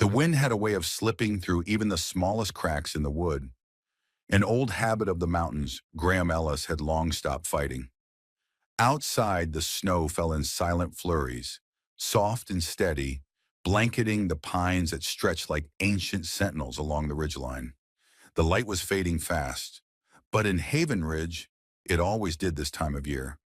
The wind had a way of slipping through even the smallest cracks in the wood. An old habit of the mountains, Graham Ellis had long stopped fighting. Outside, the snow fell in silent flurries, soft and steady, blanketing the pines that stretched like ancient sentinels along the ridgeline. The light was fading fast, but in Haven Ridge, it always did this time of year.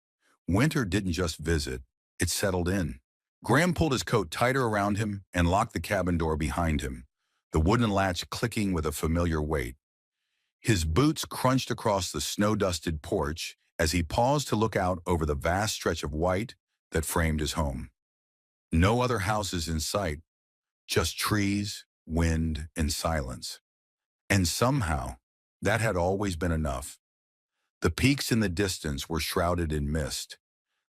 Winter didn't just visit, it settled in. Graham pulled his coat tighter around him and locked the cabin door behind him, the wooden latch clicking with a familiar weight. His boots crunched across the snow-dusted porch as he paused to look out over the vast stretch of white that framed his home. No other houses in sight, just trees, wind, and silence. And somehow, that had always been enough. The peaks in the distance were shrouded in mist,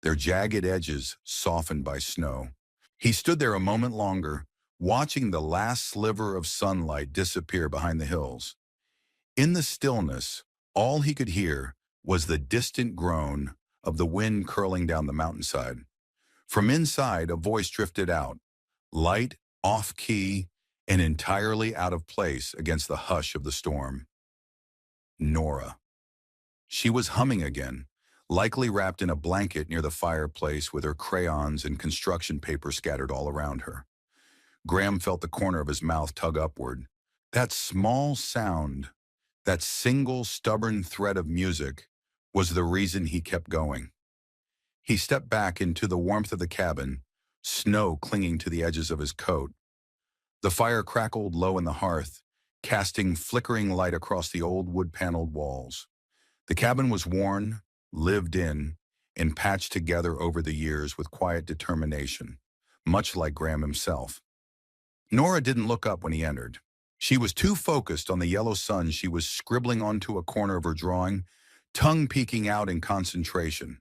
their jagged edges softened by snow. He stood there a moment longer, watching the last sliver of sunlight disappear behind the hills. In the stillness, all he could hear was the distant groan of the wind curling down the mountainside. From inside, a voice drifted out, light, off-key, and entirely out of place against the hush of the storm. Nora. She was humming again, likely wrapped in a blanket near the fireplace with her crayons and construction paper scattered all around her. Graham felt the corner of his mouth tug upward. That small sound, that single stubborn thread of music, was the reason he kept going. He stepped back into the warmth of the cabin, snow clinging to the edges of his coat. The fire crackled low in the hearth, casting flickering light across the old wood-paneled walls. The cabin was worn, lived in, and patched together over the years with quiet determination, much like Graham himself. Nora didn't look up when he entered. She was too focused on the yellow sun she was scribbling onto a corner of her drawing, tongue peeking out in concentration.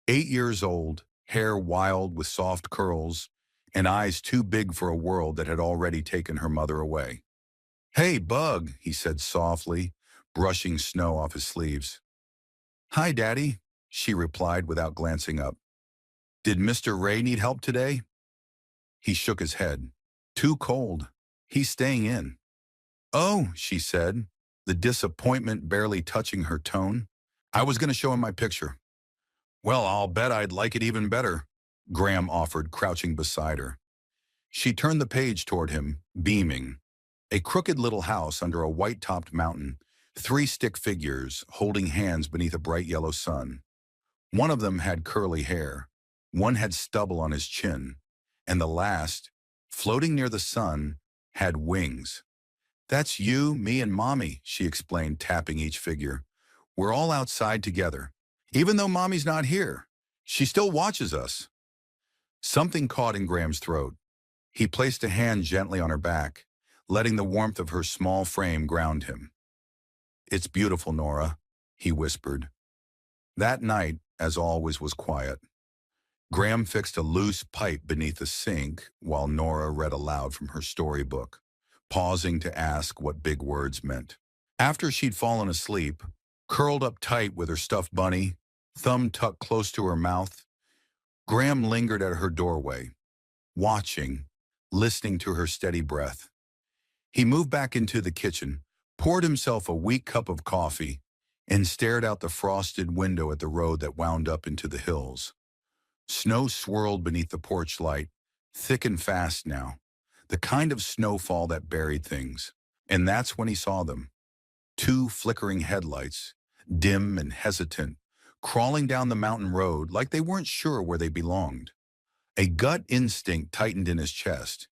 8 years old, hair wild with soft curls, and eyes too big for a world that had already taken her mother away. "Hey, Bug," he said softly, brushing snow off his sleeves. "Hi, Daddy," she replied without glancing up. "Did Mr. Ray need help today?" He shook his head. "Too cold. He's staying in." "Oh," she said, the disappointment barely touching her tone. "I was going to show him my picture." "Well, I'll bet I'd like it even better," Graham offered, crouching beside her. She turned the page toward him, beaming. A crooked little house under a white-topped mountain, 3 stick figures holding hands beneath a bright yellow sun. One of them had curly hair, one had stubble on his chin, and the last, floating near the sun, had wings. "That's you, me, and Mommy," she explained, tapping each figure. "We're all outside together. Even though Mommy's not here, she still watches us." Something caught in Graham's throat. He placed a hand gently on her back, letting the warmth of her small frame ground him. "It's beautiful, Nora," he whispered. That night, as always, was quiet. Graham fixed a loose pipe beneath the sink while Nora read aloud from her storybook, pausing to ask what big words meant. After she'd fallen asleep, curled up tight with her stuffed bunny, thumb tucked close to her mouth, Graham lingered at her doorway, watching, listening to her steady breath. He moved back into the kitchen, poured himself a weak cup of coffee, and stared out the frosted window at the road that wound up into the hills. Snow swirled beneath the porch light, thick and fast now, the kind of snowfall that buried things. And that's when he saw them. 2 flickering headlights, dim and hesitant, crawling down the mountain road like they weren't sure where they belonged. A gut instinct tightened in his chest.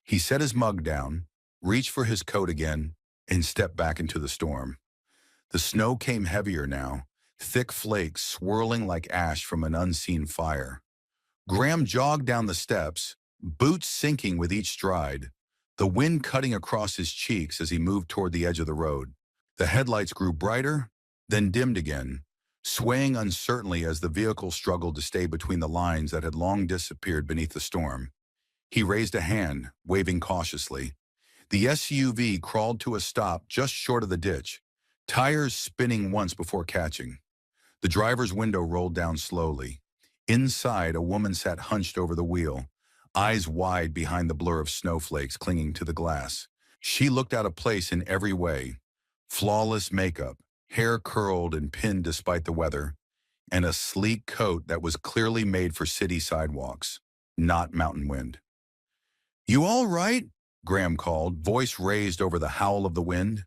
He set his mug down, reached for his coat again, and stepped back into the storm. The snow came heavier now, thick flakes swirling like ash from an unseen fire. Graham jogged down the steps, boots sinking with each stride, the wind cutting across his cheeks as he moved toward the edge of the road. The headlights grew brighter, then dimmed again, swaying uncertainly as the vehicle struggled to stay between the lines that had long disappeared beneath the storm. He raised a hand, waving cautiously. The SUV crawled to a stop just short of the ditch, tires spinning once before catching. The driver's window rolled down slowly. Inside, a woman sat hunched over the wheel, eyes wide behind the blur of snowflakes clinging to the glass. She looked out of place in every way. Flawless makeup, hair curled and pinned despite the weather, and a sleek coat that was clearly made for city sidewalks, not mountain wind. "You all right?" Graham called, voice raised over the howl of the wind.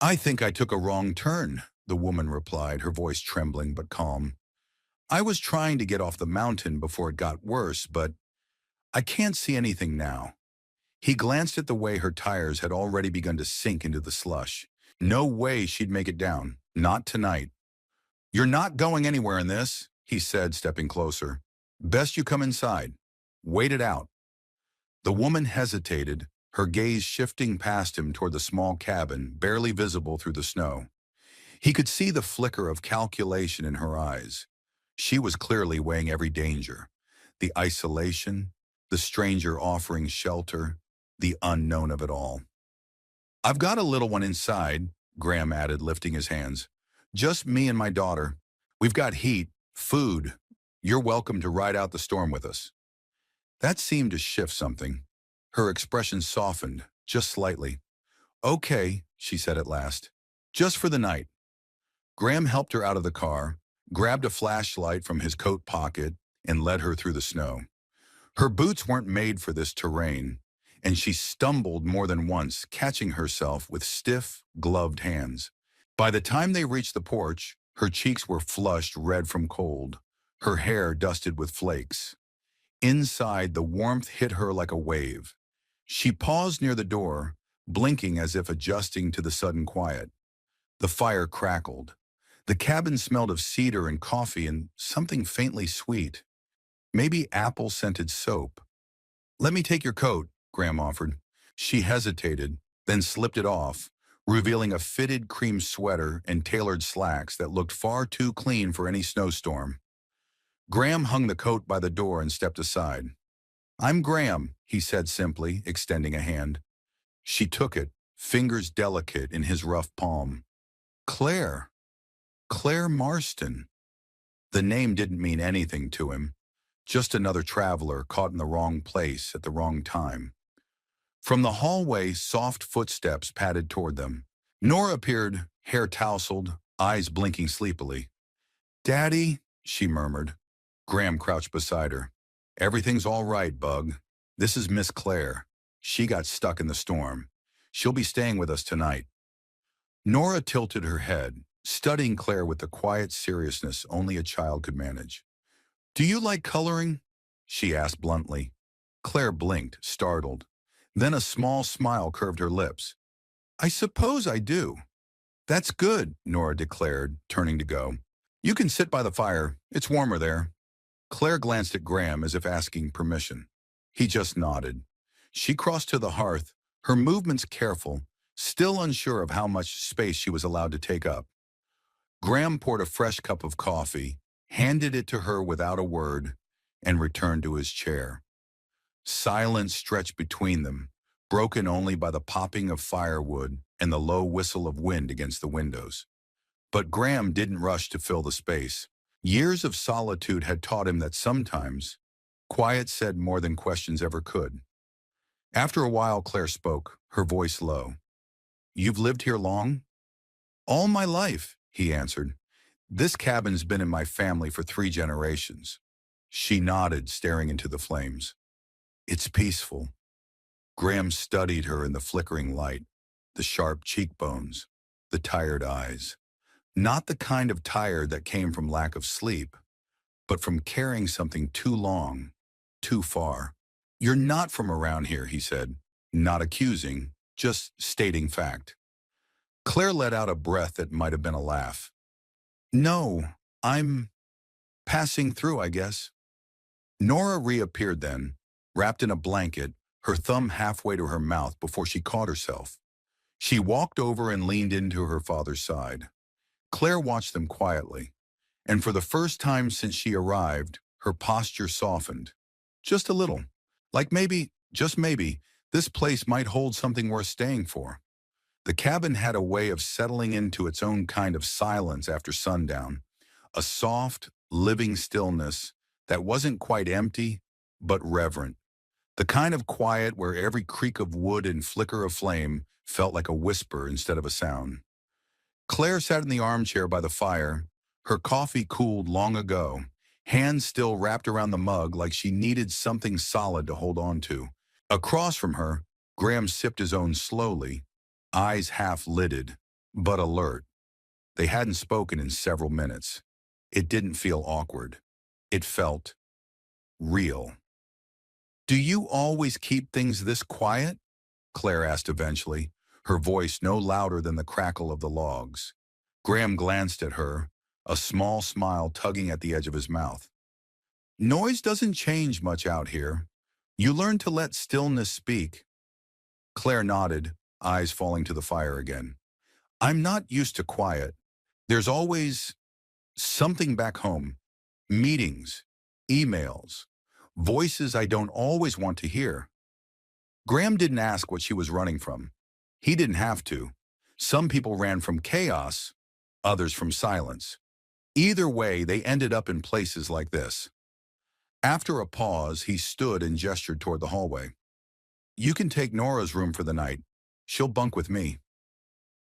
"I think I took a wrong turn," the woman replied, her voice trembling but calm. "I was trying to get off the mountain before it got worse, but I can't see anything now." He glanced at the way her tires had already begun to sink into the slush. No way she'd make it down. Not tonight. "You're not going anywhere in this," he said, stepping closer. "Best you come inside. Wait it out." The woman hesitated, her gaze shifting past him toward the small cabin, barely visible through the snow. He could see the flicker of calculation in her eyes. She was clearly weighing every danger. The isolation, the stranger offering shelter, the unknown of it all. "I've got a little one inside," Graham added, lifting his hands. "Just me and my daughter. We've got heat, food. You're welcome to ride out the storm with us." That seemed to shift something. Her expression softened, just slightly. "Okay," she said at last. "Just for the night." Graham helped her out of the car, grabbed a flashlight from his coat pocket, and led her through the snow. Her boots weren't made for this terrain, and she stumbled more than once, catching herself with stiff, gloved hands. By the time they reached the porch, her cheeks were flushed red from cold, her hair dusted with flakes. Inside, the warmth hit her like a wave. She paused near the door, blinking as if adjusting to the sudden quiet. The fire crackled. The cabin smelled of cedar and coffee and something faintly sweet. Maybe apple-scented soap. "Let me take your coat," Graham offered. She hesitated, then slipped it off, revealing a fitted cream sweater and tailored slacks that looked far too clean for any snowstorm. Graham hung the coat by the door and stepped aside. "I'm Graham," he said simply, extending a hand. She took it, fingers delicate in his rough palm. "Claire. Claire Marston." The name didn't mean anything to him. Just another traveler caught in the wrong place at the wrong time. From the hallway, soft footsteps padded toward them. Nora appeared, hair tousled, eyes blinking sleepily. "Daddy," she murmured. Graham crouched beside her. "Everything's all right, Bug. This is Miss Claire. She got stuck in the storm. She'll be staying with us tonight." Nora tilted her head, studying Claire with the quiet seriousness only a child could manage. "Do you like coloring?" she asked bluntly. Claire blinked, startled. Then a small smile curved her lips. "I suppose I do." "That's good," Nora declared, turning to go. "You can sit by the fire. It's warmer there." Claire glanced at Graham as if asking permission. He just nodded. She crossed to the hearth, her movements careful, still unsure of how much space she was allowed to take up. Graham poured a fresh cup of coffee, handed it to her without a word, and returned to his chair. Silence stretched between them, broken only by the popping of firewood and the low whistle of wind against the windows. But Graham didn't rush to fill the space. Years of solitude had taught him that sometimes quiet said more than questions ever could. After a while, Claire spoke, her voice low. "You've lived here long?" "All my life," he answered. "This cabin's been in my family for 3 generations." She nodded, staring into the flames. "It's peaceful." Graham studied her in the flickering light, the sharp cheekbones, the tired eyes. Not the kind of tired that came from lack of sleep, but from carrying something too long, too far. "You're not from around here," he said, not accusing, just stating fact. Claire let out a breath that might have been a laugh. "No, I'm passing through, I guess." Nora reappeared then, wrapped in a blanket, her thumb halfway to her mouth before she caught herself. She walked over and leaned into her father's side. Claire watched them quietly, and for the first time since she arrived, her posture softened. Just a little. Like maybe, just maybe, this place might hold something worth staying for. The cabin had a way of settling into its own kind of silence after sundown, a soft, living stillness that wasn't quite empty, but reverent. The kind of quiet where every creak of wood and flicker of flame felt like a whisper instead of a sound. Claire sat in the armchair by the fire, her coffee cooled long ago, hands still wrapped around the mug like she needed something solid to hold on to. Across from her, Graham sipped his own slowly, eyes half-lidded, but alert. They hadn't spoken in several minutes. It didn't feel awkward. It felt real. "Do you always keep things this quiet?" Claire asked eventually, her voice no louder than the crackle of the logs. Graham glanced at her, a small smile tugging at the edge of his mouth. "Noise doesn't change much out here. You learn to let stillness speak." Claire nodded, eyes falling to the fire again. "I'm not used to quiet. There's always something back home. Meetings, emails, voices I don't always want to hear." Graham didn't ask what she was running from. He didn't have to. Some people ran from chaos, others from silence. Either way, they ended up in places like this. After a pause, he stood and gestured toward the hallway. "You can take Nora's room for the night. She'll bunk with me."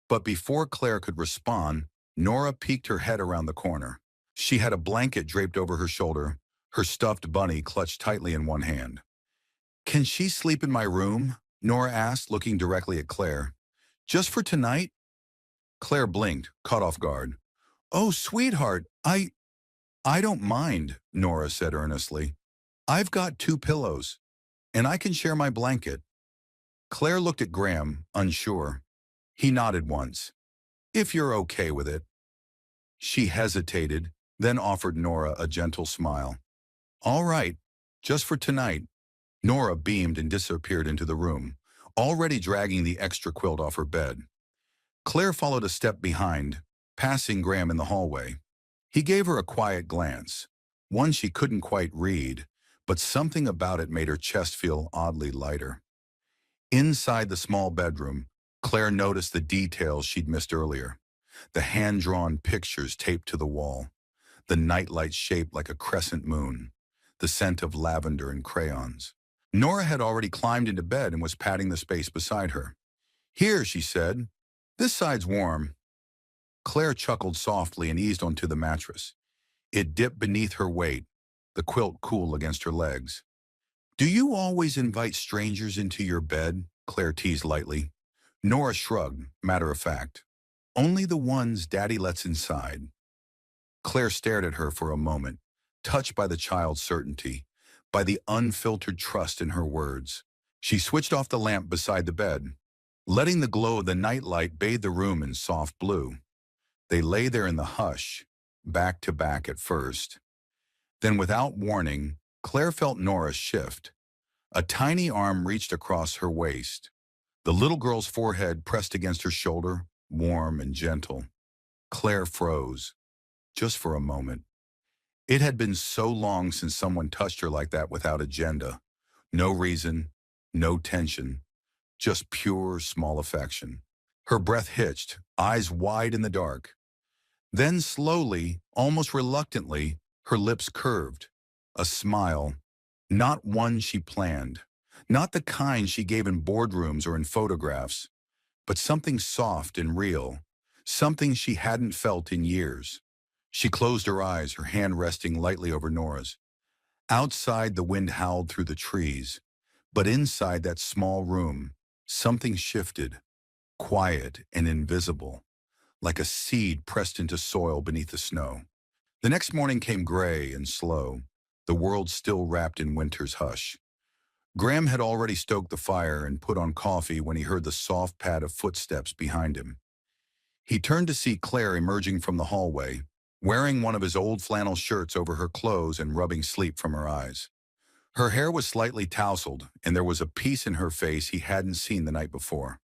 But before Claire could respond, Nora peeked her head around the corner. She had a blanket draped over her shoulder, her stuffed bunny clutched tightly in one hand. "Can she sleep in my room?" Nora asked, looking directly at Claire. "Just for tonight?" Claire blinked, caught off guard. "Oh, sweetheart, I don't mind," Nora said earnestly. "I've got 2 pillows, and I can share my blanket." Claire looked at Graham, unsure. He nodded once. "If you're okay with it." She hesitated, then offered Nora a gentle smile. "All right, just for tonight." Nora beamed and disappeared into the room, already dragging the extra quilt off her bed. Claire followed a step behind, passing Graham in the hallway. He gave her a quiet glance, one she couldn't quite read, but something about it made her chest feel oddly lighter. Inside the small bedroom, Claire noticed the details she'd missed earlier. The hand-drawn pictures taped to the wall, the nightlight shaped like a crescent moon, the scent of lavender and crayons. Nora had already climbed into bed and was patting the space beside her. "Here," she said. "This side's warm." Claire chuckled softly and eased onto the mattress. It dipped beneath her weight, the quilt cool against her legs. "Do you always invite strangers into your bed?" Claire teased lightly. Nora shrugged, matter of fact. "Only the ones Daddy lets inside." Claire stared at her for a moment, touched by the child's certainty, by the unfiltered trust in her words. She switched off the lamp beside the bed, letting the glow of the nightlight bathe the room in soft blue. They lay there in the hush, back to back at first. Then, without warning, Claire felt Nora shift. A tiny arm reached across her waist. The little girl's forehead pressed against her shoulder, warm and gentle. Claire froze, just for a moment. It had been so long since someone touched her like that without agenda. No reason, no tension, just pure, small affection. Her breath hitched, eyes wide in the dark. Then slowly, almost reluctantly, her lips curved. A smile, not one she planned, not the kind she gave in boardrooms or in photographs, but something soft and real, something she hadn't felt in years. She closed her eyes, her hand resting lightly over Nora's. Outside, the wind howled through the trees, but inside that small room, something shifted, quiet and invisible, like a seed pressed into soil beneath the snow. The next morning came gray and slow, the world still wrapped in winter's hush. Graham had already stoked the fire and put on coffee when he heard the soft pad of footsteps behind him. He turned to see Claire emerging from the hallway, wearing one of his old flannel shirts over her clothes and rubbing sleep from her eyes. Her hair was slightly tousled, and there was a peace in her face he hadn't seen the night before.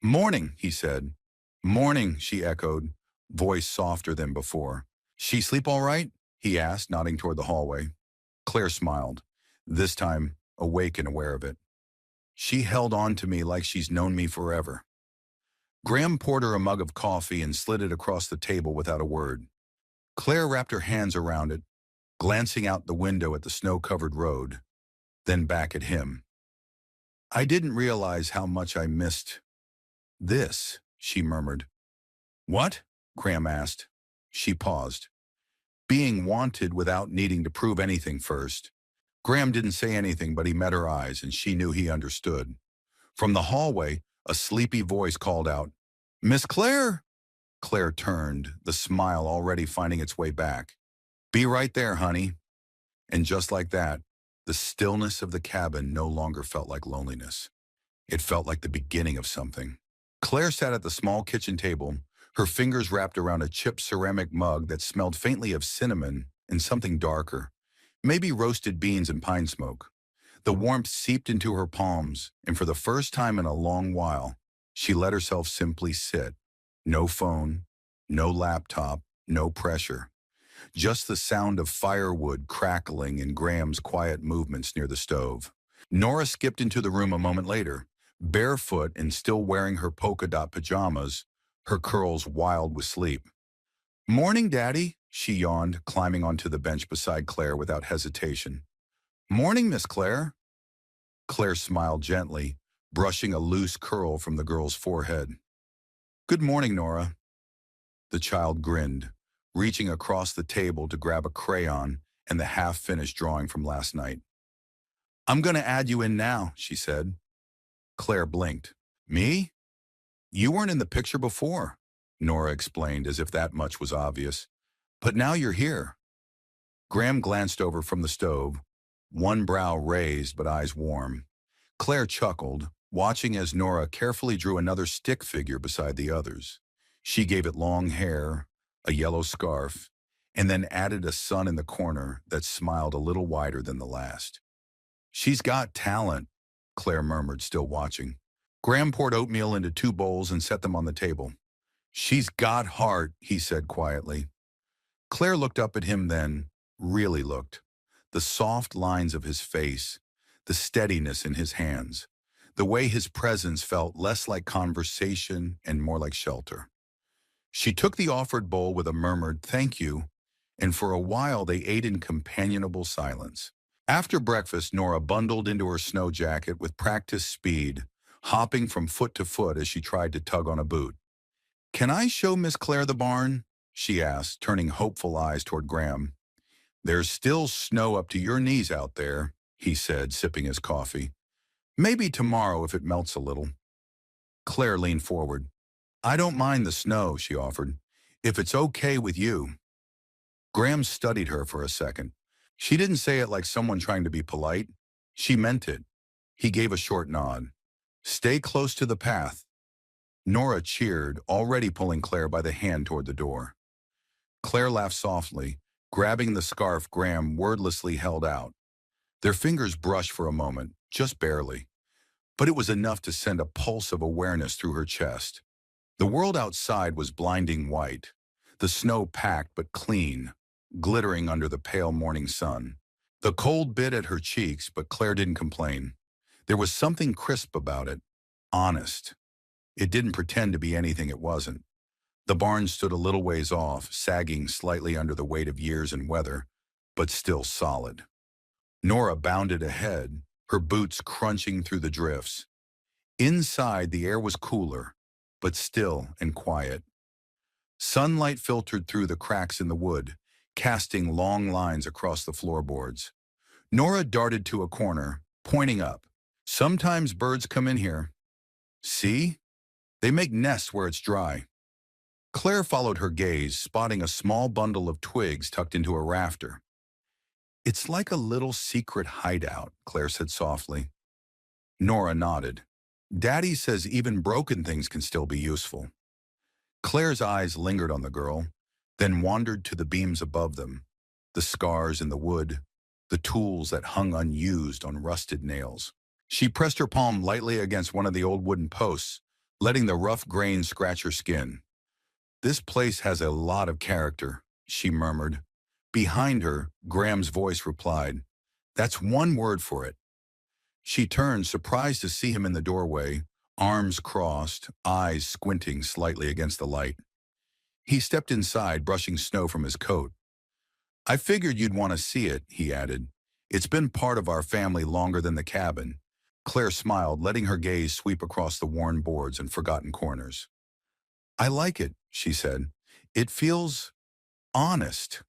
"Morning," he said. "Morning," she echoed, voice softer than before. "She sleep all right?" he asked, nodding toward the hallway. Claire smiled, this time awake and aware of it. "She held on to me like she's known me forever." Graham poured her a mug of coffee and slid it across the table without a word. Claire wrapped her hands around it, glancing out the window at the snow-covered road, then back at him. I didn't realize how much I missed this, she murmured. What? Graham asked. She paused. Being wanted without needing to prove anything first. Graham didn't say anything, but he met her eyes, and she knew he understood. From the hallway, a sleepy voice called out, "Miss Claire!" Claire turned, the smile already finding its way back. "Be right there, honey." And just like that, the stillness of the cabin no longer felt like loneliness. It felt like the beginning of something. Claire sat at the small kitchen table, her fingers wrapped around a chipped ceramic mug that smelled faintly of cinnamon and something darker, maybe roasted beans and pine smoke. The warmth seeped into her palms, and for the first time in a long while, she let herself simply sit. No phone, no laptop, no pressure. Just the sound of firewood crackling and Graham's quiet movements near the stove. Nora skipped into the room a moment later, barefoot and still wearing her polka dot pajamas, her curls wild with sleep. "Morning, Daddy," she yawned, climbing onto the bench beside Claire without hesitation. "Morning, Miss Claire." Claire smiled gently, brushing a loose curl from the girl's forehead. "Good morning, Nora." The child grinned, reaching across the table to grab a crayon and the half-finished drawing from last night. "I'm going to add you in now," she said. Claire blinked. "Me? You weren't in the picture before," Nora explained as if that much was obvious. "But now you're here." Graham glanced over from the stove, one brow raised but eyes warm. Claire chuckled, watching as Nora carefully drew another stick figure beside the others. She gave it long hair, a yellow scarf, and then added a sun in the corner that smiled a little wider than the last. "She's got talent," Claire murmured, still watching. Graham poured oatmeal into 2 bowls and set them on the table. "She's got heart," he said quietly. Claire looked up at him then, really looked. The soft lines of his face, the steadiness in his hands, the way his presence felt less like conversation and more like shelter. She took the offered bowl with a murmured "thank you," and for a while they ate in companionable silence. After breakfast, Nora bundled into her snow jacket with practiced speed, hopping from foot to foot as she tried to tug on a boot. "Can I show Miss Claire the barn?" she asked, turning hopeful eyes toward Graham. "There's still snow up to your knees out there," he said, sipping his coffee. "Maybe tomorrow if it melts a little." Claire leaned forward. "I don't mind the snow," she offered, "if it's okay with you." Graham studied her for a second. She didn't say it like someone trying to be polite. She meant it. He gave a short nod. "Stay close to the path." Nora cheered, already pulling Claire by the hand toward the door. Claire laughed softly, grabbing the scarf Graham wordlessly held out. Their fingers brushed for a moment, just barely. But it was enough to send a pulse of awareness through her chest. The world outside was blinding white, the snow packed but clean, glittering under the pale morning sun. The cold bit at her cheeks, but Claire didn't complain. There was something crisp about it, honest. It didn't pretend to be anything it wasn't. The barn stood a little ways off, sagging slightly under the weight of years and weather, but still solid. Nora bounded ahead, her boots crunching through the drifts. Inside, the air was cooler, but still and quiet. Sunlight filtered through the cracks in the wood, casting long lines across the floorboards. Nora darted to a corner, pointing up. "Sometimes birds come in here. See? They make nests where it's dry." Claire followed her gaze, spotting a small bundle of twigs tucked into a rafter. "It's like a little secret hideout," Claire said softly. Nora nodded. "Daddy says even broken things can still be useful." Claire's eyes lingered on the girl, then wandered to the beams above them, the scars in the wood, the tools that hung unused on rusted nails. She pressed her palm lightly against one of the old wooden posts, letting the rough grain scratch her skin. "This place has a lot of character," she murmured. Behind her, Graham's voice replied, "That's one word for it." She turned, surprised to see him in the doorway, arms crossed, eyes squinting slightly against the light. He stepped inside, brushing snow from his coat. "I figured you'd want to see it," he added. "It's been part of our family longer than the cabin. Claire smiled, letting her gaze sweep across the worn boards and forgotten corners. I like it, she said. It feels honest.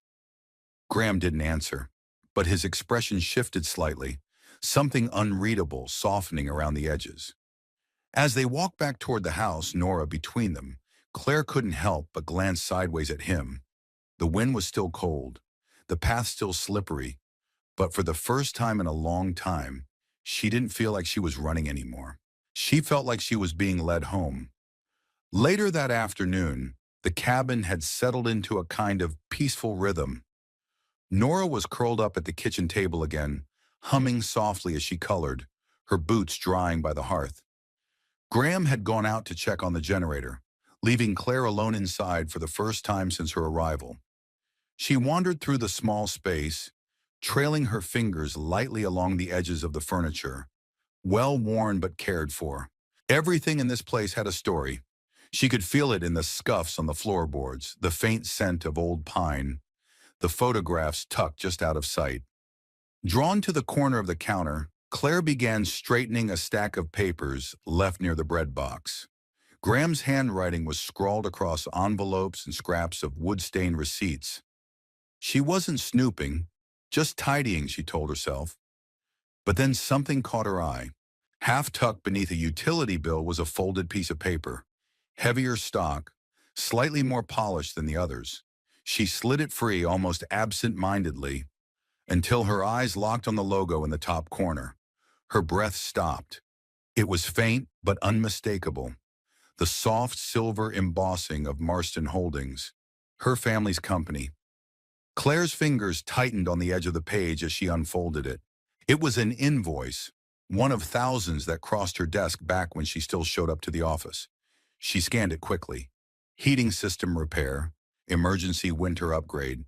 Graham didn't answer, but his expression shifted slightly, something unreadable softening around the edges. As they walked back toward the house, Nora between them, Claire couldn't help but glance sideways at him. The wind was still cold, the path still slippery, but for the first time in a long time, she didn't feel like she was running anymore. She felt like she was being led home. Later that afternoon, the cabin had settled into a kind of peaceful rhythm. Nora was curled up at the kitchen table again, humming softly as she colored, her boots drying by the hearth. Graham had gone out to check on the generator, leaving Claire alone inside for the first time since her arrival. She wandered through the small space, trailing her fingers lightly along the edges of the furniture, well-worn but cared for. Everything in this place had a story. She could feel it in the scuffs on the floorboards, the faint scent of old pine, the photographs tucked just out of sight. Drawn to the corner of the counter, Claire began straightening a stack of papers left near the bread box. Graham's handwriting was scrawled across envelopes and scraps of wood-stained receipts. She wasn't snooping, just tidying, she told herself. But then something caught her eye. Half tucked beneath a utility bill was a folded piece of paper, heavier stock, slightly more polished than the others. She slid it free almost absent-mindedly until her eyes locked on the logo in the top corner. Her breath stopped. It was faint but unmistakable. The soft silver embossing of Marston Holdings, her family's company. Claire's fingers tightened on the edge of the page as she unfolded it. It was an invoice, one of thousands that crossed her desk back when she still showed up to the office. She scanned it quickly. Heating system repair, emergency winter upgrade,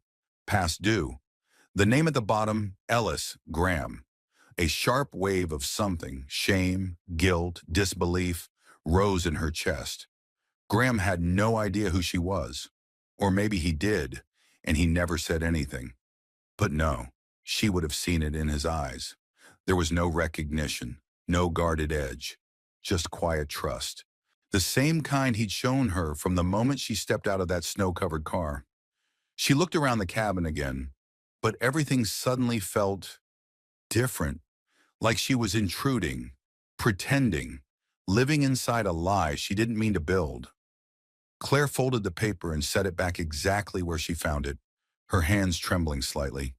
past due. The name at the bottom, Ellis Graham. A sharp wave of something, shame, guilt, disbelief, rose in her chest. Graham had no idea who she was. Or maybe he did, and he never said anything. But no, she would have seen it in his eyes. There was no recognition, no guarded edge, just quiet trust. The same kind he'd shown her from the moment she stepped out of that snow-covered car. She looked around the cabin again, but everything suddenly felt different, like she was intruding, pretending, living inside a lie she didn't mean to build. Claire folded the paper and set it back exactly where she found it, her hands trembling slightly.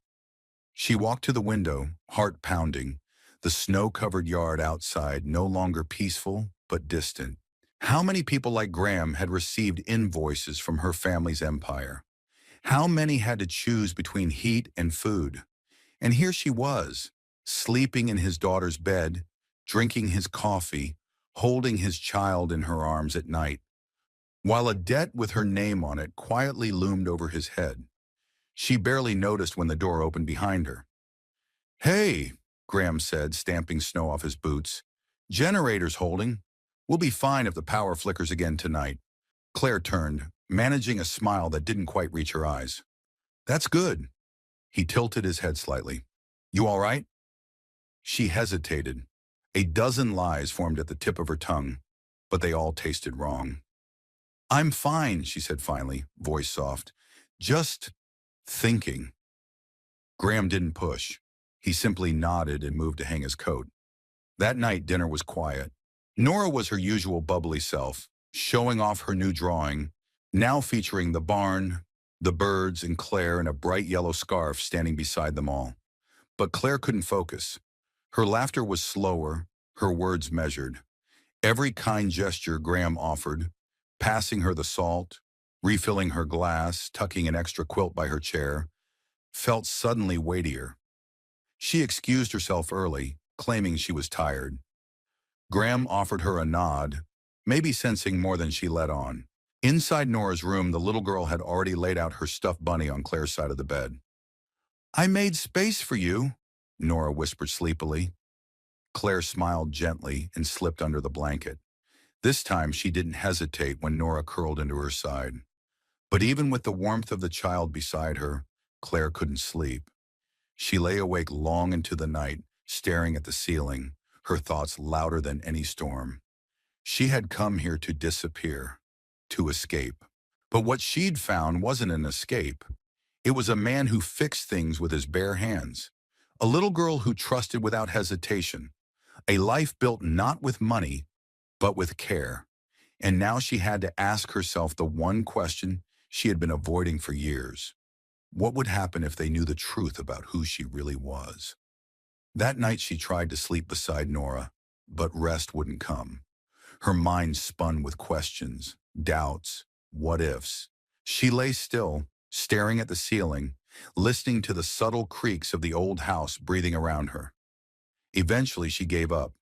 She walked to the window, heart pounding, the snow-covered yard outside no longer peaceful but distant. How many people like Graham had received invoices from her family's empire? How many had to choose between heat and food? And here she was, sleeping in his daughter's bed, drinking his coffee, holding his child in her arms at night, while a debt with her name on it quietly loomed over his head. She barely noticed when the door opened behind her. "Hey," Graham said, stamping snow off his boots. "Generator's holding. We'll be fine if the power flickers again tonight." Claire turned, managing a smile that didn't quite reach her eyes. "That's good." He tilted his head slightly. "You all right?" She hesitated. A dozen lies formed at the tip of her tongue, but they all tasted wrong. "I'm fine," she said finally, voice soft. "Just thinking." Graham didn't push. He simply nodded and moved to hang his coat. That night, dinner was quiet. Nora was her usual bubbly self, showing off her new drawing, now featuring the barn, the birds, and Claire in a bright yellow scarf standing beside them all. But Claire couldn't focus. Her laughter was slower, her words measured. Every kind gesture Graham offered, passing her the salt, refilling her glass, tucking an extra quilt by her chair, felt suddenly weightier. She excused herself early, claiming she was tired. Graham offered her a nod, maybe sensing more than she let on. Inside Nora's room, the little girl had already laid out her stuffed bunny on Claire's side of the bed. "I made space for you," Nora whispered sleepily. Claire smiled gently and slipped under the blanket. This time she didn't hesitate when Nora curled into her side. But even with the warmth of the child beside her, Claire couldn't sleep. She lay awake long into the night, staring at the ceiling, her thoughts louder than any storm. She had come here to disappear, to escape. But what she'd found wasn't an escape. It was a man who fixed things with his bare hands. A little girl who trusted without hesitation. A life built not with money, but with care. And now she had to ask herself the one question she had been avoiding for years. What would happen if they knew the truth about who she really was? That night she tried to sleep beside Nora, but rest wouldn't come. Her mind spun with questions, doubts, what-ifs. She lay still, staring at the ceiling, listening to the subtle creaks of the old house breathing around her. Eventually she gave up.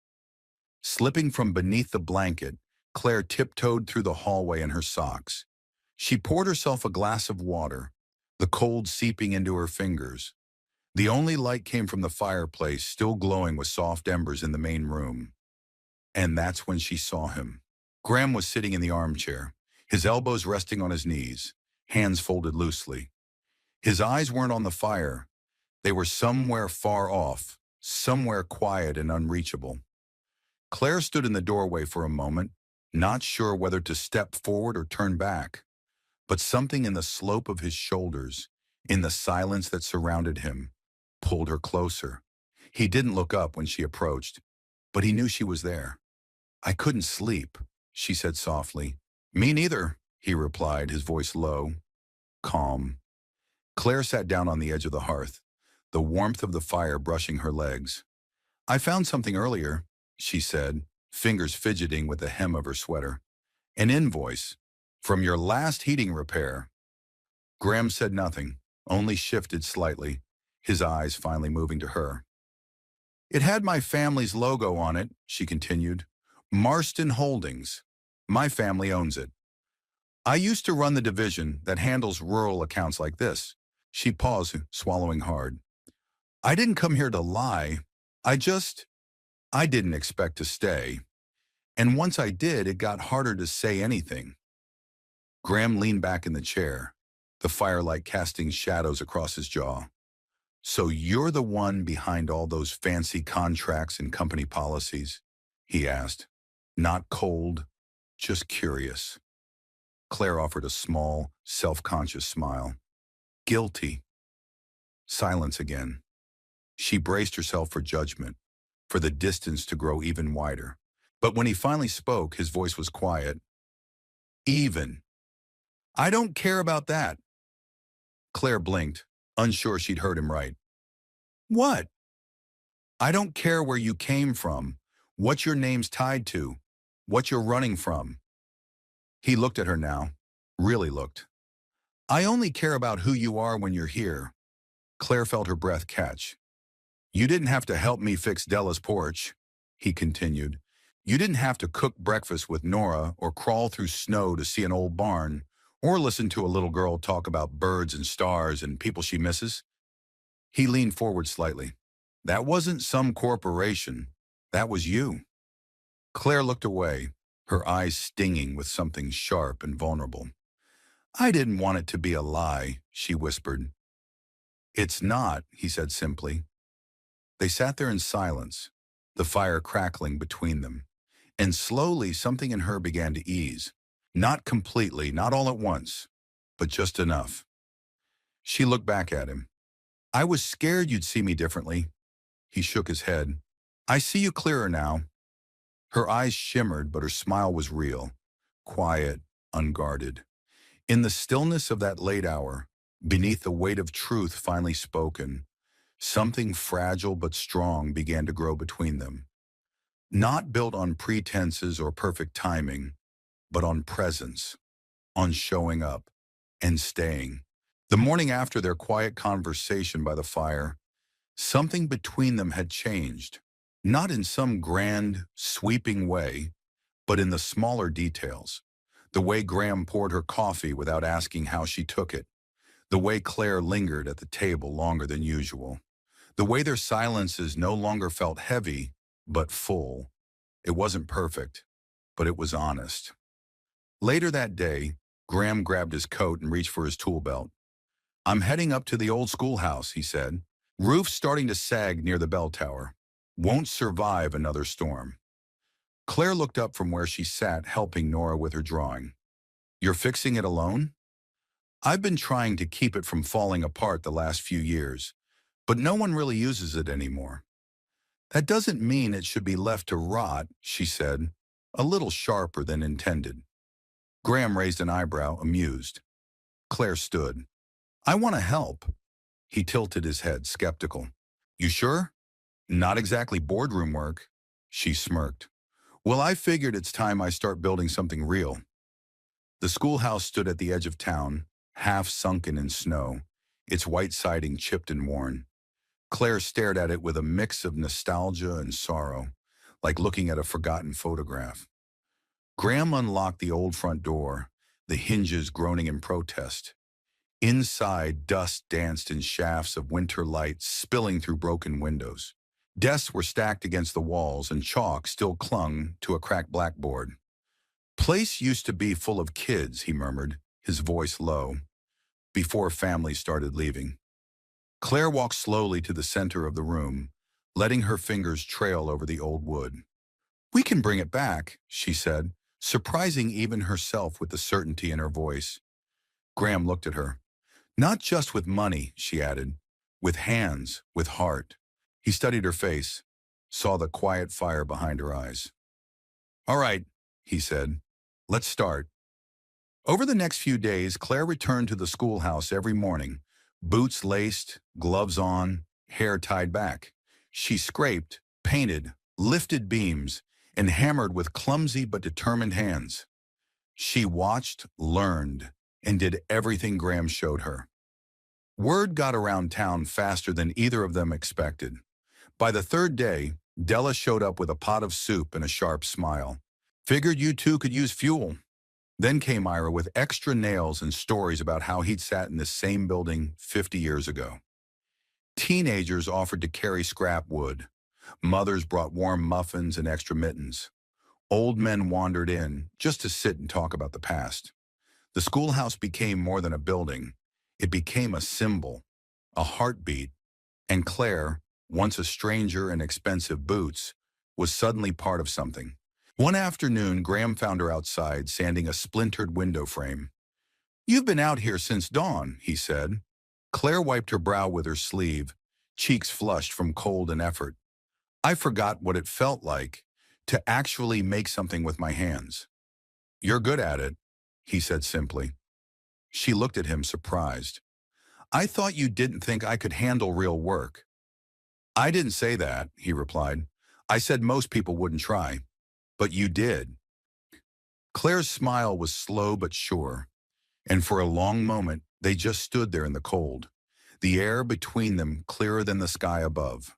Slipping from beneath the blanket, Claire tiptoed through the hallway in her socks. She poured herself a glass of water, the cold seeping into her fingers. The only light came from the fireplace, still glowing with soft embers in the main room. And that's when she saw him. Graham was sitting in the armchair, his elbows resting on his knees, hands folded loosely. His eyes weren't on the fire. They were somewhere far off, somewhere quiet and unreachable. Claire stood in the doorway for a moment, not sure whether to step forward or turn back. But something in the slope of his shoulders, in the silence that surrounded him, pulled her closer. He didn't look up when she approached, but he knew she was there. "I couldn't sleep," she said softly. "Me neither," he replied, his voice low, calm. Claire sat down on the edge of the hearth, the warmth of the fire brushing her legs. "I found something earlier," she said, fingers fidgeting with the hem of her sweater. "An invoice. From your last heating repair." Graham said nothing, only shifted slightly, his eyes finally moving to her. "It had my family's logo on it," she continued. "Marston Holdings. My family owns it. I used to run the division that handles rural accounts like this." She paused, swallowing hard. "I didn't come here to lie. I didn't expect to stay. And once I did, it got harder to say anything." Graham leaned back in the chair, the firelight casting shadows across his jaw. "So you're the one behind all those fancy contracts and company policies?" he asked. Not cold, just curious. Claire offered a small, self-conscious smile. "Guilty." Silence again. She braced herself for judgment, for the distance to grow even wider. But when he finally spoke, his voice was quiet. "Even. I don't care about that." Claire blinked, unsure she'd heard him right. "What?" "I don't care where you came from, what your name's tied to, what you're running from." He looked at her now, really looked. "I only care about who you are when you're here." Claire felt her breath catch. "You didn't have to help me fix Della's porch," he continued. "You didn't have to cook breakfast with Nora or crawl through snow to see an old barn or listen to a little girl talk about birds and stars and people she misses." He leaned forward slightly. "That wasn't some corporation. That was you." Claire looked away, her eyes stinging with something sharp and vulnerable. "I didn't want it to be a lie," she whispered. "It's not," he said simply. They sat there in silence, the fire crackling between them. And slowly something in her began to ease. Not completely, not all at once, but just enough. She looked back at him. "I was scared you'd see me differently." He shook his head. "I see you clearer now." Her eyes shimmered, but her smile was real, quiet, unguarded. In the stillness of that late hour, beneath the weight of truth finally spoken, something fragile but strong began to grow between them. Not built on pretenses or perfect timing, but on presence, on showing up, and staying. The morning after their quiet conversation by the fire, something between them had changed. Not in some grand, sweeping way, but in the smaller details. The way Graham poured her coffee without asking how she took it. The way Claire lingered at the table longer than usual. The way their silences no longer felt heavy, but full. It wasn't perfect, but it was honest. Later that day, Graham grabbed his coat and reached for his tool belt. "I'm heading up to the old schoolhouse," he said. "Roof's starting to sag near the bell tower. won't survive another storm. Claire looked up from where she sat, helping Nora with her drawing. You're fixing it alone? I've been trying to keep it from falling apart the last few years, but no one really uses it anymore. That doesn't mean it should be left to rot, she said, a little sharper than intended. Graham raised an eyebrow, amused. Claire stood. I want to help. He tilted his head, skeptical. You sure? Not exactly boardroom work. She smirked. Well, I figured it's time I start building something real. The schoolhouse stood at the edge of town, half sunken in snow, its white siding chipped and worn. Claire stared at it with a mix of nostalgia and sorrow, like looking at a forgotten photograph. Graham unlocked the old front door, the hinges groaning in protest. Inside, dust danced in shafts of winter light spilling through broken windows. Desks were stacked against the walls and chalk still clung to a cracked blackboard. Place used to be full of kids, he murmured, his voice low, before families started leaving. Claire walked slowly to the center of the room, letting her fingers trail over the old wood. We can bring it back, she said, surprising even herself with the certainty in her voice. Graham looked at her. Not just with money, she added, with hands, with heart. He studied her face, saw the quiet fire behind her eyes. All right, he said, let's start. Over the next few days, Claire returned to the schoolhouse every morning, boots laced, gloves on, hair tied back. She scraped, painted, lifted beams, and hammered with clumsy but determined hands. She watched, learned, and did everything Graham showed her. Word got around town faster than either of them expected. By the third day, Della showed up with a pot of soup and a sharp smile. Figured you two could use fuel. Then came Ira with extra nails and stories about how he'd sat in this same building 50 years ago. Teenagers offered to carry scrap wood. Mothers brought warm muffins and extra mittens. Old men wandered in just to sit and talk about the past. The schoolhouse became more than a building. It became a symbol, a heartbeat, and Claire, once a stranger in expensive boots, was suddenly part of something. One afternoon, Graham found her outside, sanding a splintered window frame. You've been out here since dawn, he said. Claire wiped her brow with her sleeve, cheeks flushed from cold and effort. I forgot what it felt like to actually make something with my hands. You're good at it, he said simply. She looked at him, surprised. I thought you didn't think I could handle real work. I didn't say that, he replied. I said most people wouldn't try. But you did. Claire's smile was slow but sure, and for a long moment they just stood there in the cold, the air between them clearer than the sky above.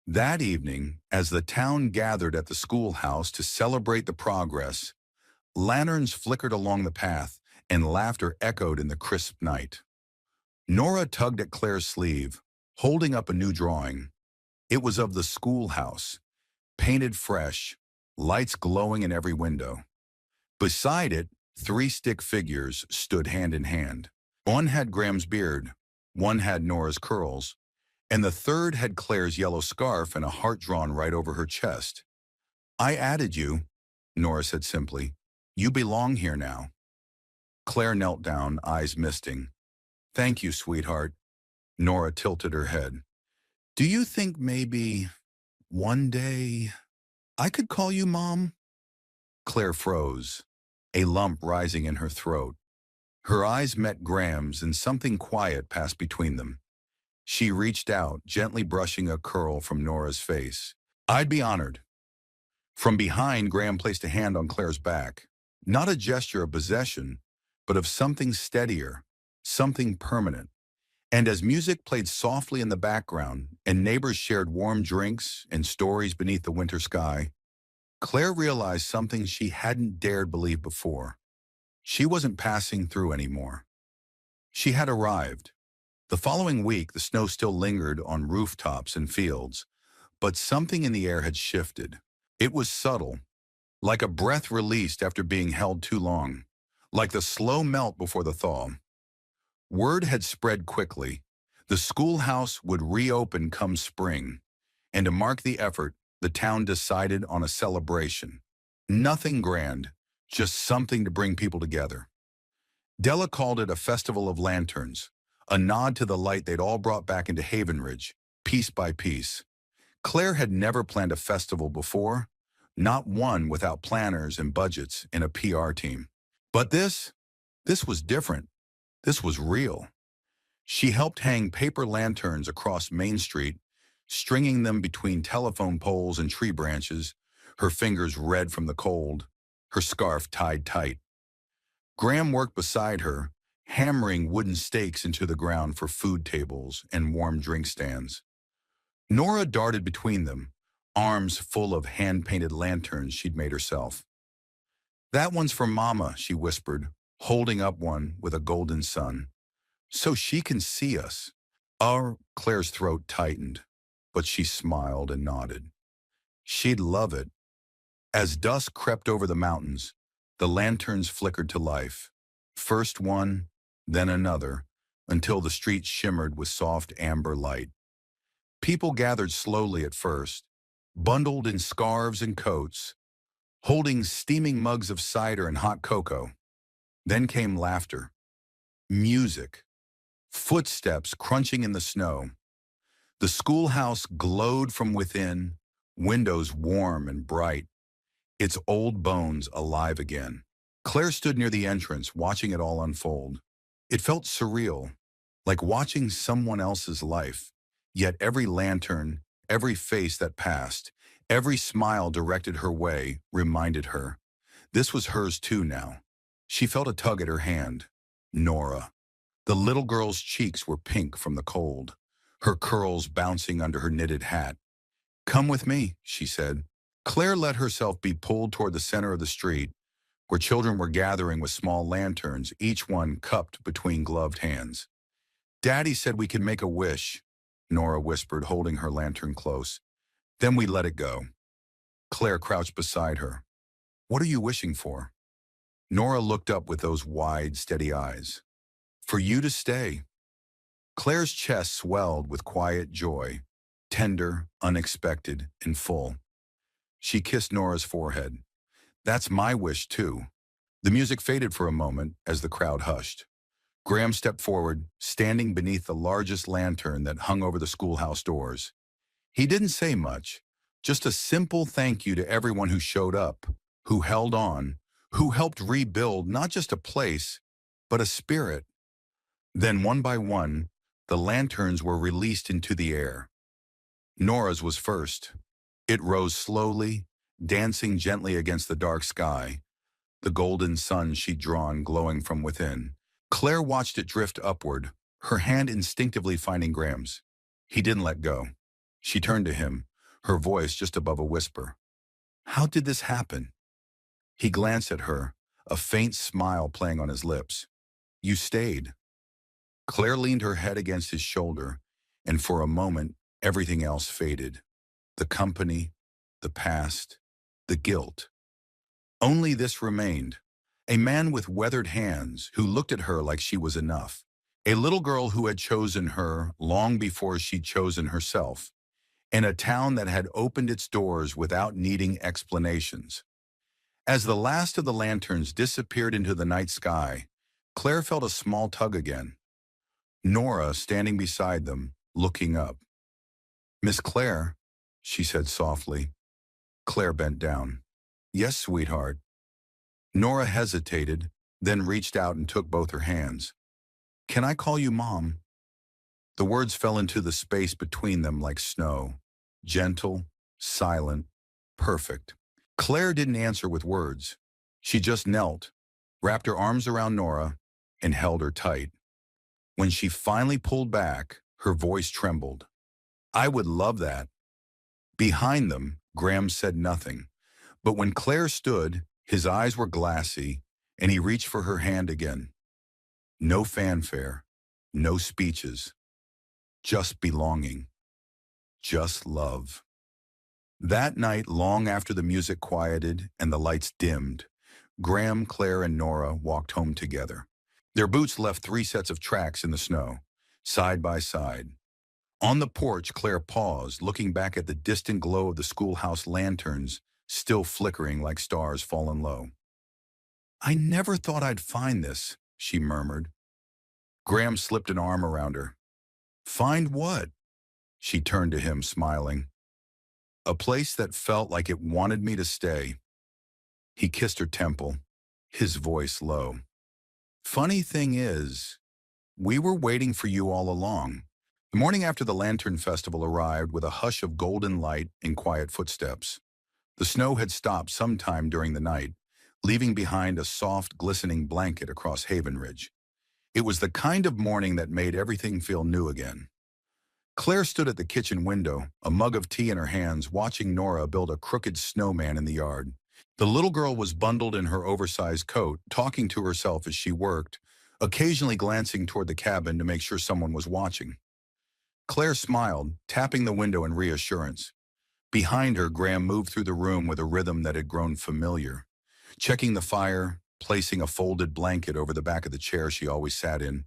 That evening, as the town gathered at the schoolhouse to celebrate the progress, lanterns flickered along the path and laughter echoed in the crisp night. Nora tugged at Claire's sleeve, holding up a new drawing. It was of the schoolhouse, painted fresh, lights glowing in every window. Beside it, 3 stick figures stood hand in hand. One had Graham's beard, one had Nora's curls, and the third had Claire's yellow scarf and a heart drawn right over her chest. I added you, Nora said simply. You belong here now. Claire knelt down, eyes misting. Thank you, sweetheart. Nora tilted her head. Do you think maybe one day I could call you Mom? Claire froze, a lump rising in her throat. Her eyes met Graham's and something quiet passed between them. She reached out, gently brushing a curl from Nora's face. I'd be honored. From behind, Graham placed a hand on Claire's back. Not a gesture of possession, but of something steadier, something permanent. And as music played softly in the background and neighbors shared warm drinks and stories beneath the winter sky, Claire realized something she hadn't dared believe before. She wasn't passing through anymore. She had arrived. The following week, the snow still lingered on rooftops and fields, but something in the air had shifted. It was subtle, like a breath released after being held too long, like the slow melt before the thaw. Word had spread quickly. The schoolhouse would reopen come spring, And to mark the effort, the town decided on a celebration. Nothing grand, just something to bring people together. Della called it a festival of lanterns, a nod to the light they'd all brought back into Havenridge, piece by piece. Claire had never planned a festival before, not one without planners and budgets and a PR team. But this was different. This was real. She helped hang paper lanterns across Main Street, stringing them between telephone poles and tree branches, her fingers red from the cold, her scarf tied tight. Graham worked beside her, hammering wooden stakes into the ground for food tables and warm drink stands. Nora darted between them, arms full of hand-painted lanterns she'd made herself. "That one's for Mama," she whispered, holding up one with a golden sun. "So she can see us." Claire's throat tightened, but she smiled and nodded. She'd love it. As dusk crept over the mountains, the lanterns flickered to life. First one, then another, until the street shimmered with soft amber light. People gathered slowly at first, bundled in scarves and coats, holding steaming mugs of cider and hot cocoa. Then came laughter, music, footsteps crunching in the snow. The schoolhouse glowed from within, windows warm and bright, its old bones alive again. Claire stood near the entrance, watching it all unfold. It felt surreal, like watching someone else's life. Yet every lantern, every face that passed, every smile directed her way reminded her. This was hers too now. She felt a tug at her hand. Nora. The little girl's cheeks were pink from the cold, her curls bouncing under her knitted hat. "Come with me," she said. Claire let herself be pulled toward the center of the street, where children were gathering with small lanterns, each one cupped between gloved hands. "Daddy said we could make a wish," Nora whispered, holding her lantern close. "Then we let it go." Claire crouched beside her. "What are you wishing for?" Nora looked up with those wide, steady eyes. "For you to stay." Claire's chest swelled with quiet joy, tender, unexpected, and full. She kissed Nora's forehead. "That's my wish, too." The music faded for a moment as the crowd hushed. Graham stepped forward, standing beneath the largest lantern that hung over the schoolhouse doors. He didn't say much, just a simple thank you to everyone who showed up, who held on, who helped rebuild not just a place, but a spirit. Then one by one, the lanterns were released into the air. Nora's was first. It rose slowly, dancing gently against the dark sky, the golden sun she'd drawn glowing from within. Claire watched it drift upward, her hand instinctively finding Graham's. He didn't let go. She turned to him, her voice just above a whisper. "How did this happen?" He glanced at her, a faint smile playing on his lips. "You stayed." Claire leaned her head against his shoulder, and for a moment, everything else faded. The company, the past, the guilt. Only this remained. A man with weathered hands who looked at her like she was enough. A little girl who had chosen her long before she'd chosen herself. In a town that had opened its doors without needing explanations. As the last of the lanterns disappeared into the night sky, Claire felt a small tug again. Nora, standing beside them, looking up. "Miss Claire," she said softly. Claire bent down. "Yes, sweetheart." Nora hesitated, then reached out and took both her hands. "Can I call you Mom?" The words fell into the space between them like snow. Gentle, silent, perfect. Claire didn't answer with words. She just knelt, wrapped her arms around Nora, and held her tight. When she finally pulled back, her voice trembled. "I would love that." Behind them, Graham said nothing. But when Claire stood, his eyes were glassy, and he reached for her hand again. No fanfare, no speeches, just belonging, just love. That night, long after the music quieted and the lights dimmed, Graham, Claire, and Nora walked home together. Their boots left 3 sets of tracks in the snow, side by side. On the porch, Claire paused, looking back at the distant glow of the schoolhouse lanterns, still flickering like stars fallen low. "I never thought I'd find this," she murmured. Graham slipped an arm around her. "Find what?" She turned to him, smiling. "A place that felt like it wanted me to stay." He kissed her temple, his voice low. "Funny thing is, we were waiting for you all along." The morning after the Lantern Festival arrived with a hush of golden light and quiet footsteps. The snow had stopped sometime during the night, leaving behind a soft, glistening blanket across Haven Ridge. It was the kind of morning that made everything feel new again. Claire stood at the kitchen window, a mug of tea in her hands, watching Nora build a crooked snowman in the yard. The little girl was bundled in her oversized coat, talking to herself as she worked, occasionally glancing toward the cabin to make sure someone was watching. Claire smiled, tapping the window in reassurance. Behind her, Graham moved through the room with a rhythm that had grown familiar, checking the fire, placing a folded blanket over the back of the chair she always sat in,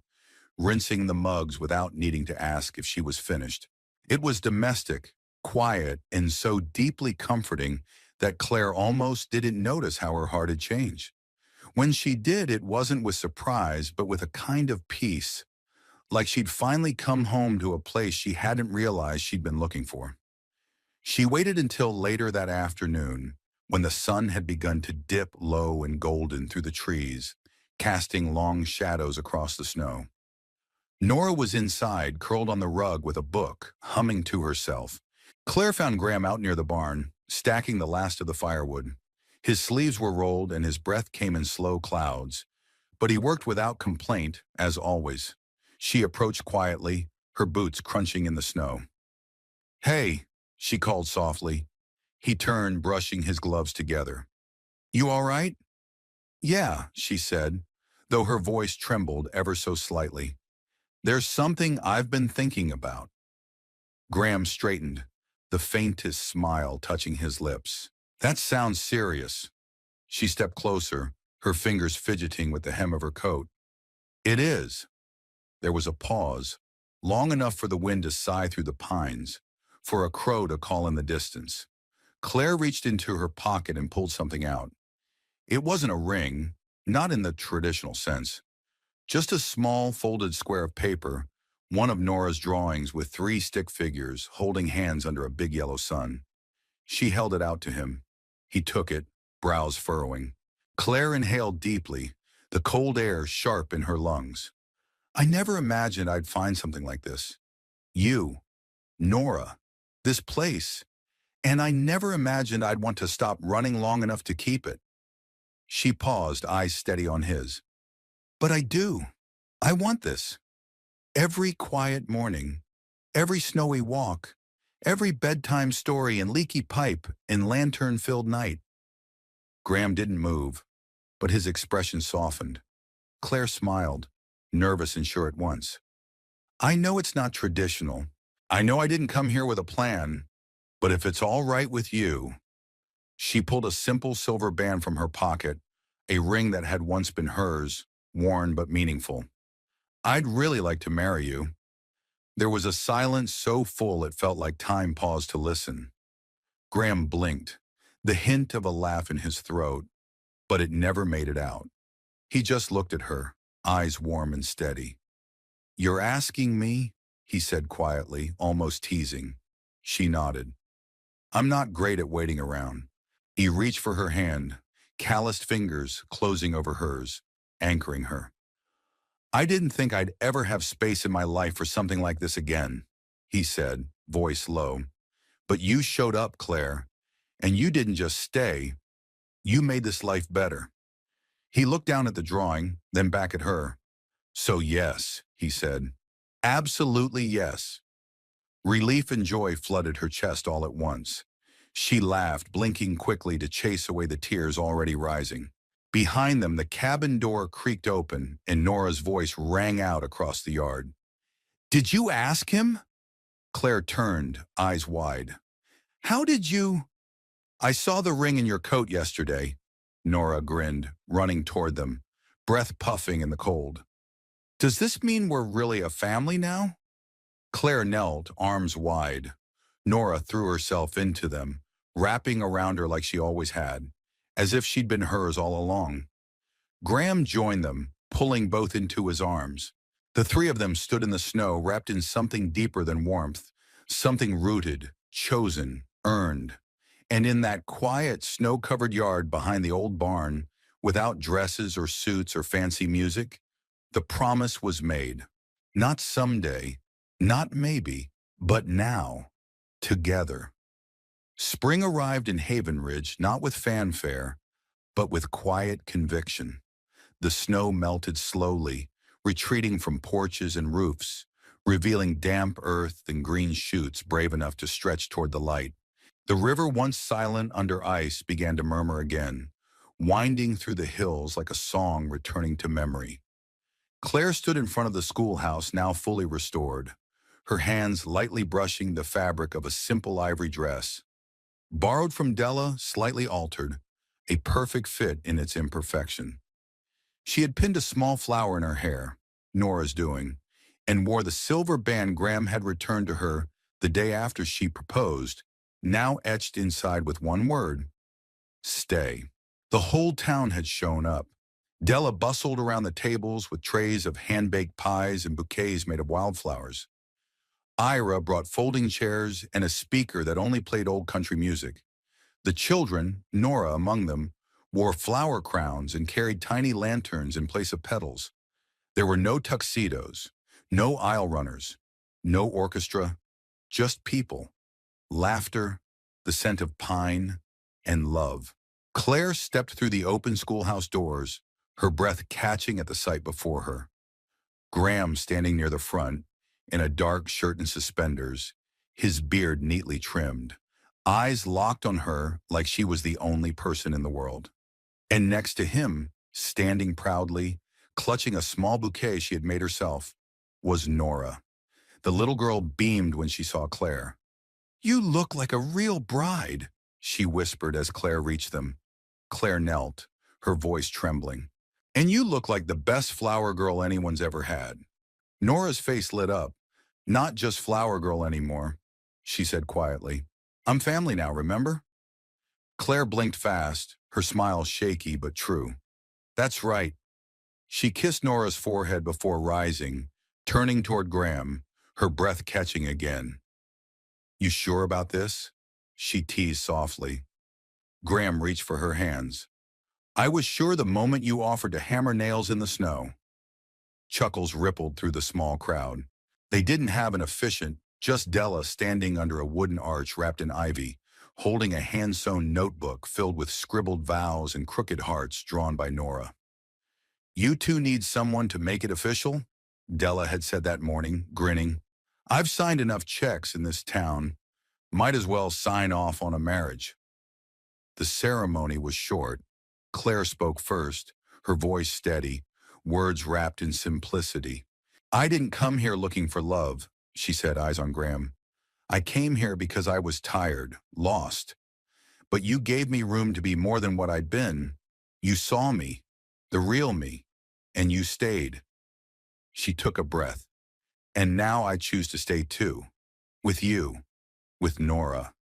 rinsing the mugs without needing to ask if she was finished. It was domestic, quiet, and so deeply comforting that Claire almost didn't notice how her heart had changed. When she did, it wasn't with surprise, but with a kind of peace, like she'd finally come home to a place she hadn't realized she'd been looking for. She waited until later that afternoon, when the sun had begun to dip low and golden through the trees, casting long shadows across the snow. Nora was inside, curled on the rug with a book, humming to herself. Claire found Graham out near the barn, stacking the last of the firewood. His sleeves were rolled and his breath came in slow clouds, but he worked without complaint, as always. She approached quietly, her boots crunching in the snow. "Hey," she called softly. He turned, brushing his gloves together. "You all right?" "Yeah," she said, though her voice trembled ever so slightly. "There's something I've been thinking about." Graham straightened, the faintest smile touching his lips. "That sounds serious." She stepped closer, her fingers fidgeting with the hem of her coat. "It is." There was a pause, long enough for the wind to sigh through the pines, for a crow to call in the distance. Claire reached into her pocket and pulled something out. It wasn't a ring, not in the traditional sense. Just a small folded square of paper, one of Nora's drawings with 3 stick figures holding hands under a big yellow sun. She held it out to him. He took it, brows furrowing. Claire inhaled deeply, the cold air sharp in her lungs. "I never imagined I'd find something like this. You, Nora, this place. And I never imagined I'd want to stop running long enough to keep it." She paused, eyes steady on his. "But I do. I want this. Every quiet morning, every snowy walk, every bedtime story and leaky pipe and lantern-filled night." Graham didn't move, but his expression softened. Claire smiled, nervous and sure at once. "I know it's not traditional. I know I didn't come here with a plan, but if it's all right with you." She pulled a simple silver band from her pocket, a ring that had once been hers, worn but meaningful. "I'd really like to marry you." There was a silence so full it felt like time paused to listen. Graham blinked, the hint of a laugh in his throat, but it never made it out. He just looked at her, eyes warm and steady. "You're asking me?" he said quietly, almost teasing. She nodded. "I'm not great at waiting around." He reached for her hand, calloused fingers closing over hers, anchoring her. "I didn't think I'd ever have space in my life for something like this again," he said, voice low. "But you showed up, Claire, and you didn't just stay. You made this life better." He looked down at the drawing, then back at her. "So yes," he said. "Absolutely yes." Relief and joy flooded her chest all at once. She laughed, blinking quickly to chase away the tears already rising. Behind them, the cabin door creaked open, and Nora's voice rang out across the yard. "Did you ask him?" Claire turned, eyes wide. "How did you—" "I saw the ring in your coat yesterday," Nora grinned, running toward them, breath puffing in the cold. "Does this mean we're really a family now?" Claire knelt, arms wide. Nora threw herself into them, wrapping around her like she always had, as if she'd been hers all along. Graham joined them, pulling both into his arms. The three of them stood in the snow, wrapped in something deeper than warmth, something rooted, chosen, earned. And in that quiet, snow-covered yard behind the old barn, without dresses or suits or fancy music, the promise was made. Not someday, not maybe, but now, together. Spring arrived in Haven Ridge not with fanfare, but with quiet conviction. The snow melted slowly, retreating from porches and roofs, revealing damp earth and green shoots brave enough to stretch toward the light. The river, once silent under ice, began to murmur again, winding through the hills like a song returning to memory. Claire stood in front of the schoolhouse, now fully restored, her hands lightly brushing the fabric of a simple ivory dress. Borrowed from Della, slightly altered, a perfect fit in its imperfection. She had pinned a small flower in her hair, Nora's doing, and wore the silver band Graham had returned to her the day after she proposed, now etched inside with one word: stay. The whole town had shown up. Della bustled around the tables with trays of hand-baked pies and bouquets made of wildflowers. Ira brought folding chairs and a speaker that only played old country music. The children, Nora among them, wore flower crowns and carried tiny lanterns in place of petals. There were no tuxedos, no aisle runners, no orchestra, just people, laughter, the scent of pine, and love. Claire stepped through the open schoolhouse doors, her breath catching at the sight before her. Graham standing near the front, in a dark shirt and suspenders, his beard neatly trimmed, eyes locked on her like she was the only person in the world. And next to him, standing proudly, clutching a small bouquet she had made herself, was Nora. The little girl beamed when she saw Claire. "You look like a real bride," she whispered as Claire reached them. Claire knelt, her voice trembling. "And you look like the best flower girl anyone's ever had." Nora's face lit up. "Not just flower girl anymore," she said quietly. "I'm family now, remember?" Claire blinked fast, her smile shaky but true. "That's right." She kissed Nora's forehead before rising, turning toward Graham, her breath catching again. "You sure about this?" she teased softly. Graham reached for her hands. "I was sure the moment you offered to hammer nails in the snow." Chuckles rippled through the small crowd. They didn't have an officiant, just Della standing under a wooden arch wrapped in ivy, holding a hand-sewn notebook filled with scribbled vows and crooked hearts drawn by Nora. "You two need someone to make it official?" Della had said that morning, grinning. "I've signed enough checks in this town. Might as well sign off on a marriage." The ceremony was short. Claire spoke first, her voice steady, words wrapped in simplicity. "I didn't come here looking for love," she said, eyes on Graham. "I came here because I was tired, lost. But you gave me room to be more than what I'd been. You saw me, the real me, and you stayed." She took a breath. "And now I choose to stay too. With you, with Nora,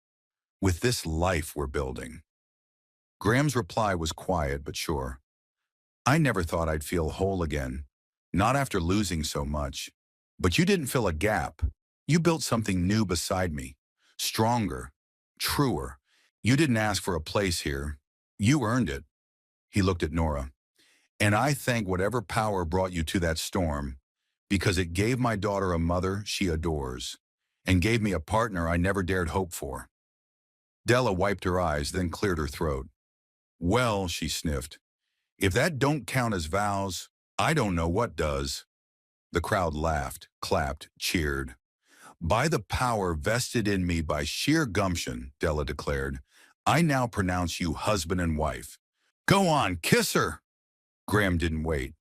with this life we're building." Graham's reply was quiet but sure. "I never thought I'd feel whole again, not after losing so much. But you didn't fill a gap. You built something new beside me, stronger, truer. You didn't ask for a place here. You earned it." He looked at Nora. "And I thank whatever power brought you to that storm, because it gave my daughter a mother she adores, and gave me a partner I never dared hope for." Della wiped her eyes, then cleared her throat. "Well," she sniffed, "if that don't count as vows, I don't know what does." The crowd laughed, clapped, cheered. "By the power vested in me by sheer gumption," Della declared, "I now pronounce you husband and wife. Go on, kiss her!" Graham didn't wait.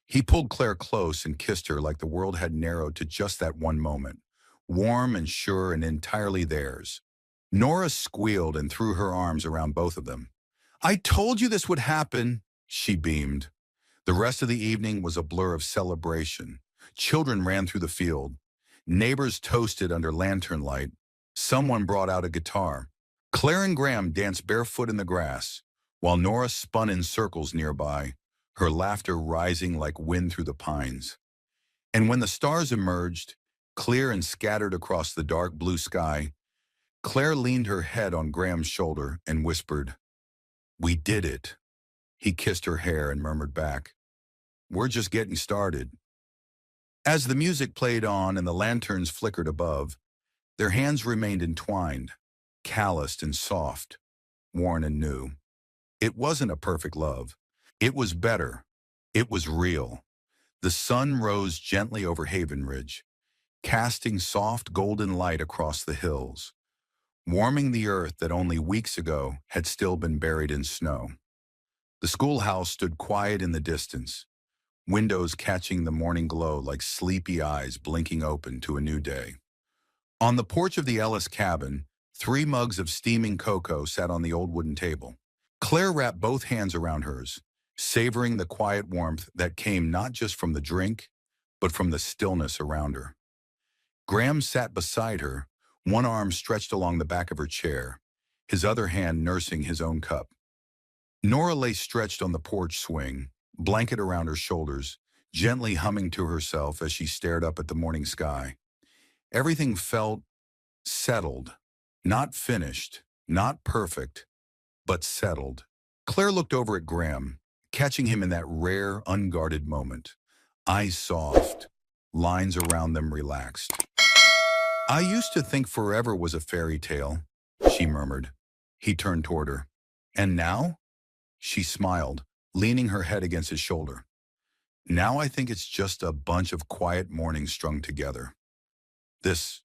He pulled Claire close and kissed her like the world had narrowed to just that one moment, warm and sure and entirely theirs. Nora squealed and threw her arms around both of them. "I told you this would happen," she beamed. The rest of the evening was a blur of celebration. Children ran through the field. Neighbors toasted under lantern light. Someone brought out a guitar. Claire and Graham danced barefoot in the grass, while Nora spun in circles nearby, her laughter rising like wind through the pines. And when the stars emerged, clear and scattered across the dark blue sky, Claire leaned her head on Graham's shoulder and whispered, "We did it." He kissed her hair and murmured back, "We're just getting started." As the music played on and the lanterns flickered above, their hands remained entwined, calloused and soft, worn and new. It wasn't a perfect love. It was better. It was real. The sun rose gently over Haven Ridge, casting soft golden light across the hills, warming the earth that only weeks ago had still been buried in snow. The schoolhouse stood quiet in the distance, windows catching the morning glow like sleepy eyes blinking open to a new day. On the porch of the Ellis cabin, 3 mugs of steaming cocoa sat on the old wooden table. Claire wrapped both hands around hers, savoring the quiet warmth that came not just from the drink, but from the stillness around her. Graham sat beside her, one arm stretched along the back of her chair, his other hand nursing his own cup. Nora lay stretched on the porch swing, blanket around her shoulders, gently humming to herself as she stared up at the morning sky. Everything felt settled, not finished, not perfect, but settled. Claire looked over at Graham, catching him in that rare, unguarded moment. Eyes soft, lines around them relaxed. "I used to think forever was a fairy tale," she murmured. He turned toward her. "And now?" She smiled, leaning her head against his shoulder. "Now I think it's just a bunch of quiet mornings strung together. This,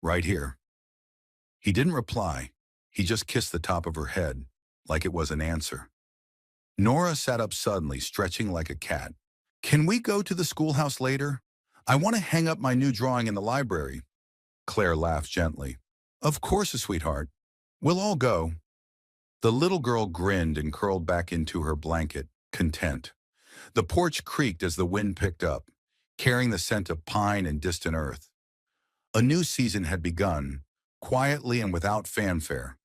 right here." He didn't reply. He just kissed the top of her head, like it was an answer. Nora sat up suddenly, stretching like a cat. "Can we go to the schoolhouse later? I want to hang up my new drawing in the library." Claire laughed gently. "Of course, sweetheart. We'll all go." The little girl grinned and curled back into her blanket, content. The porch creaked as the wind picked up, carrying the scent of pine and distant earth. A new season had begun, quietly and without fanfare.